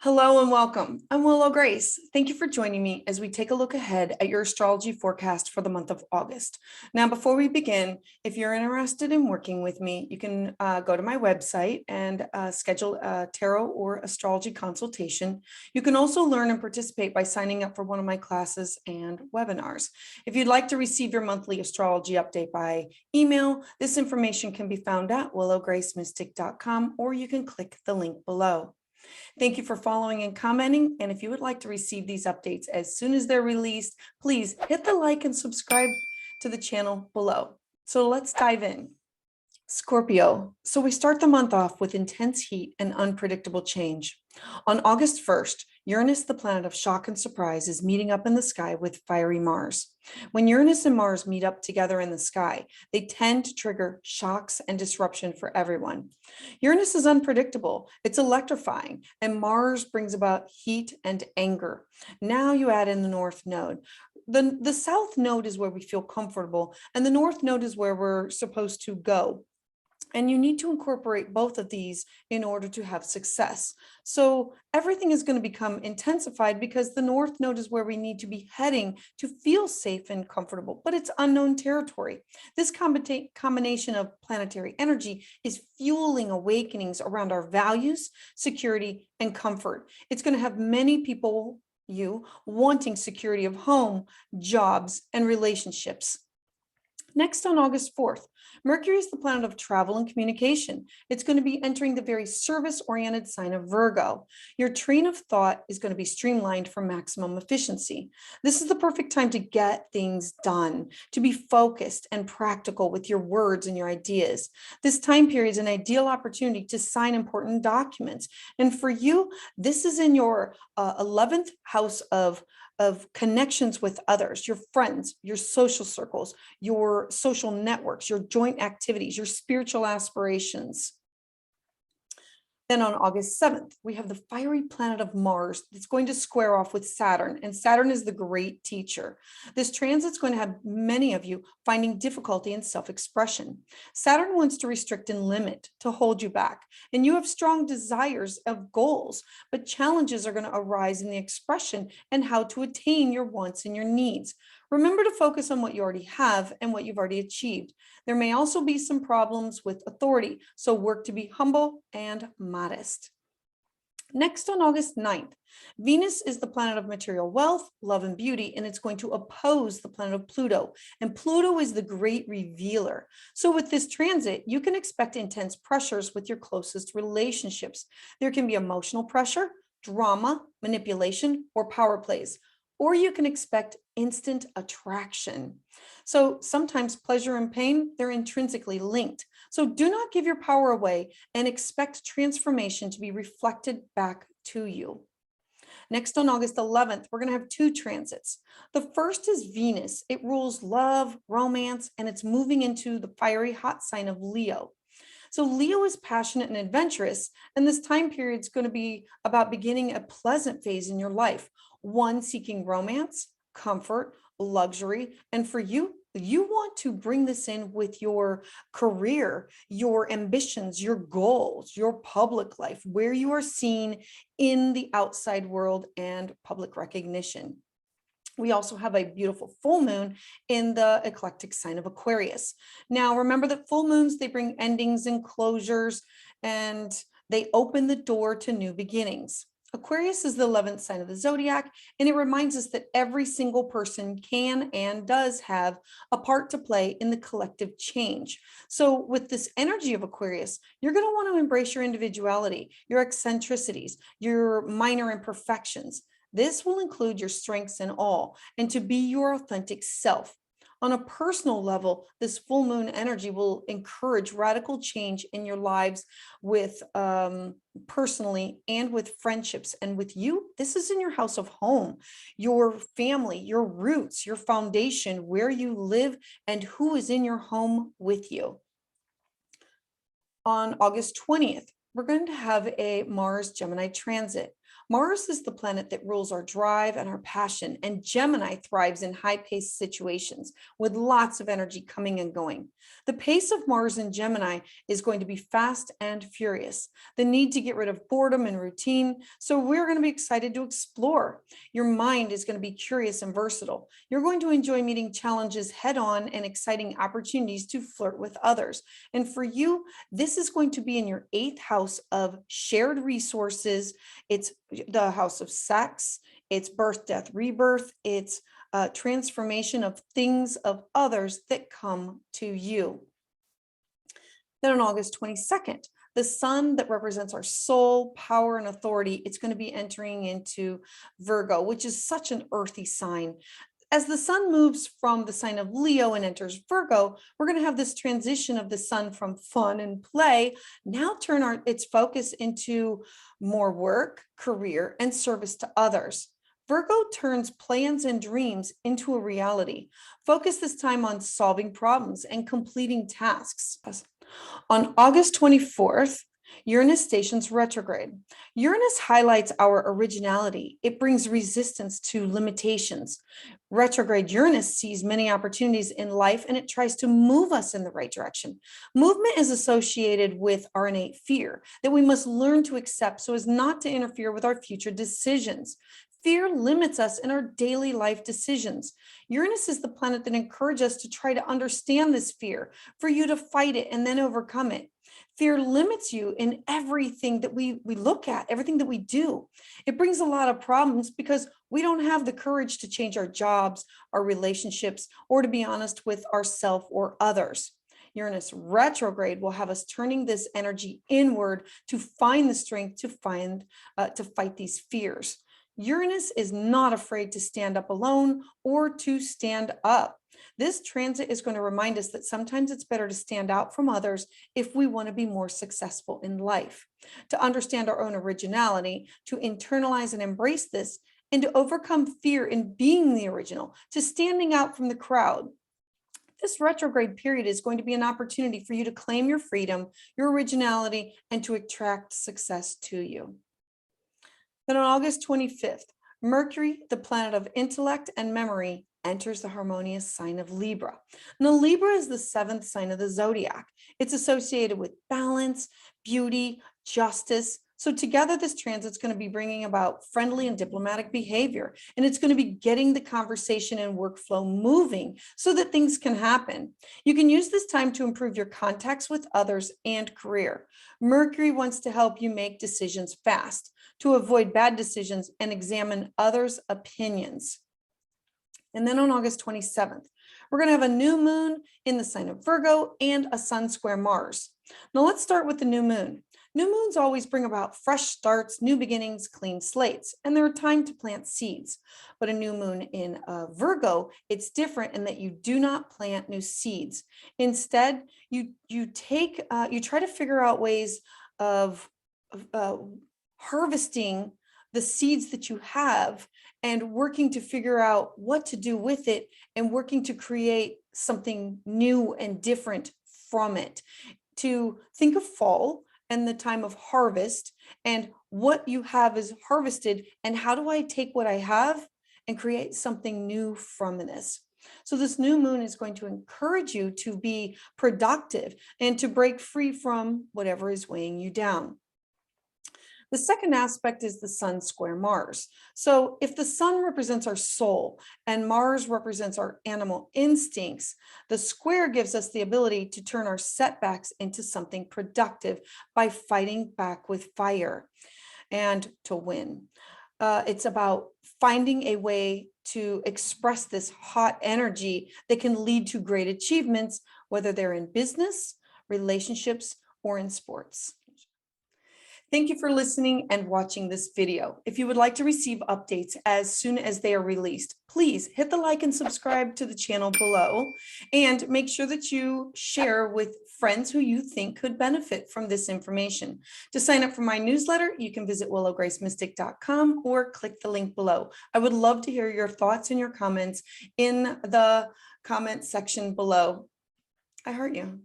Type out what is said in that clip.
Hello and welcome. I'm Willow Grace. Thank you for joining me as we take a look ahead at your astrology forecast for the month of August. Now, before we begin, if you're interested in working with me, you can go to my website and schedule a tarot or astrology consultation. You can also learn and participate by signing up for one of my classes and webinars. If you'd like to receive your monthly astrology update by email, this information can be found at willowgracemystic.com, or you can click the link below. Thank you for following and commenting. And if you would like to receive these updates as soon as they're released, please hit the like and subscribe to the channel below. So let's dive in. Scorpio. So we start the month off with intense heat and unpredictable change. On August 1st, Uranus, the planet of shock and surprise, is meeting up in the sky with fiery Mars. When Uranus and Mars meet up together in the sky, they tend to trigger shocks and disruption for everyone. Uranus is unpredictable, it's electrifying, and Mars brings about heat and anger. Now you add in the North Node. The South Node is where we feel comfortable, and the North Node is where we're supposed to go. And you need to incorporate both of these in order to have success. So everything is going to become intensified because the North Node is where we need to be heading to feel safe and comfortable, but it's unknown territory. This combination of planetary energy is fueling awakenings around our values, security, and comfort. It's going to have many people, wanting security of home, jobs, and relationships. Next, on August 4th, Mercury is the planet of travel and communication. It's going to be entering the very service-oriented sign of Virgo. Your train of thought is going to be streamlined for maximum efficiency. This is the perfect time to get things done, to be focused and practical with your words and your ideas. This time period is an ideal opportunity to sign important documents. And for you, this is in your 11th house of connections with others, your friends, your social circles, your social networks, your joint activities, your spiritual aspirations. Then on August 7th, we have the fiery planet of Mars that's going to square off with Saturn, and Saturn is the great teacher. This transit's going to have many of you finding difficulty in self-expression. Saturn wants to restrict and limit, to hold you back, and you have strong desires of goals, but challenges are going to arise in the expression and how to attain your wants and your needs. Remember to focus on what you already have and what you've already achieved. There may also be some problems with authority, so work to be humble and modest. Next, on August 9th, Venus is the planet of material wealth, love, and beauty, and it's going to oppose the planet of Pluto. And Pluto is the great revealer. So with this transit, you can expect intense pressures with your closest relationships. There can be emotional pressure, drama, manipulation, or power plays. Or you can expect instant attraction. So sometimes pleasure and pain, they're intrinsically linked. So do not give your power away and expect transformation to be reflected back to you. Next, on August 11th, we're going to have two transits. The first is Venus. It rules love, romance, and it's moving into the fiery hot sign of Leo. So Leo is passionate and adventurous, and this time period is going to be about beginning a pleasant phase in your life, one seeking romance, comfort, luxury, and for you, you want to bring this in with your career, your ambitions, your goals, your public life, where you are seen in the outside world and public recognition. We also have a beautiful full moon in the eclectic sign of Aquarius. Now, remember that full moons, they bring endings and closures, and they open the door to new beginnings. Aquarius is the 11th sign of the zodiac, and it reminds us that every single person can and does have a part to play in the collective change. So with this energy of Aquarius, you're going to want to embrace your individuality, your eccentricities, your minor imperfections. This will include your strengths and all, and to be your authentic self. On a personal level, this full moon energy will encourage radical change in your lives with personally and with friendships. And with you, this is in your house of home, your family, your roots, your foundation, where you live, and who is in your home with you. On August 20th, we're going to have a Mars Gemini transit. Mars is the planet that rules our drive and our passion, and Gemini thrives in high-paced situations with lots of energy coming and going. The pace of Mars in Gemini is going to be fast and furious, the need to get rid of boredom and routine. So we're going to be excited to explore. Your mind is going to be curious and versatile. You're going to enjoy meeting challenges head on and exciting opportunities to flirt with others. And for you, this is going to be in your 8th house of shared resources. It's the house of sex, it's birth, death, rebirth, it's transformation of things of others that come to you. Then on August 22nd, the sun that represents our soul, power, and authority, it's going to be entering into Virgo, which is such an earthy sign. As the sun moves from the sign of Leo and enters Virgo, we're going to have this transition of the sun from fun and play now turn its focus into more work, career, and service to others. Virgo turns plans and dreams into a reality. Focus this time on solving problems and completing tasks. On August 24th, Uranus stations retrograde. Uranus highlights our originality. It brings resistance to limitations. Retrograde Uranus sees many opportunities in life, and it tries to move us in the right direction. Movement is associated with our innate fear that we must learn to accept so as not to interfere with our future decisions. Fear limits us in our daily life decisions. Uranus is the planet that encourages us to try to understand this fear, for you to fight it and then overcome it. Fear limits you in everything that we look at, everything that we do. It brings a lot of problems because we don't have the courage to change our jobs, our relationships, or to be honest with ourselves or others. Uranus retrograde will have us turning this energy inward to find the strength to fight these fears. Uranus is not afraid to stand up alone or to stand up. This transit is going to remind us that sometimes it's better to stand out from others if we want to be more successful in life, to understand our own originality, to internalize and embrace this, and to overcome fear in being the original, to standing out from the crowd. This retrograde period is going to be an opportunity for you to claim your freedom, your originality, and to attract success to you. Then on August 25th, Mercury, the planet of intellect and memory, enters the harmonious sign of Libra. Now, Libra is the 7th sign of the zodiac. It's associated with balance, beauty, justice. So together, this transit's going to be bringing about friendly and diplomatic behavior, and it's going to be getting the conversation and workflow moving so that things can happen. You can use this time to improve your contacts with others and career. Mercury wants to help you make decisions fast, to avoid bad decisions and examine others' opinions. And then on August 27th, we're going to have a new moon in the sign of Virgo and a sun square Mars. Now let's start with the new moon. New moons always bring about fresh starts, new beginnings, clean slates, and they're a time to plant seeds. But a new moon in Virgo, it's different in that you do not plant new seeds. Instead, you try to figure out ways of harvesting the seeds that you have and working to figure out what to do with it and working to create something new and different from it. To think of fall and the time of harvest and what you have is harvested and how do I take what I have and create something new from this. So this new moon is going to encourage you to be productive and to break free from whatever is weighing you down. The second aspect is the sun square Mars. So if the sun represents our soul and Mars represents our animal instincts, the square gives us the ability to turn our setbacks into something productive by fighting back with fire and to win. It's about finding a way to express this hot energy that can lead to great achievements, whether they're in business, relationships, or in sports. Thank you for listening and watching this video. If you would like to receive updates as soon as they are released, please hit the like and subscribe to the channel below and make sure that you share with friends who you think could benefit from this information. To sign up for my newsletter, you can visit willowgracemystic.com or click the link below. I would love to hear your thoughts and your comments in the comment section below. I heart you.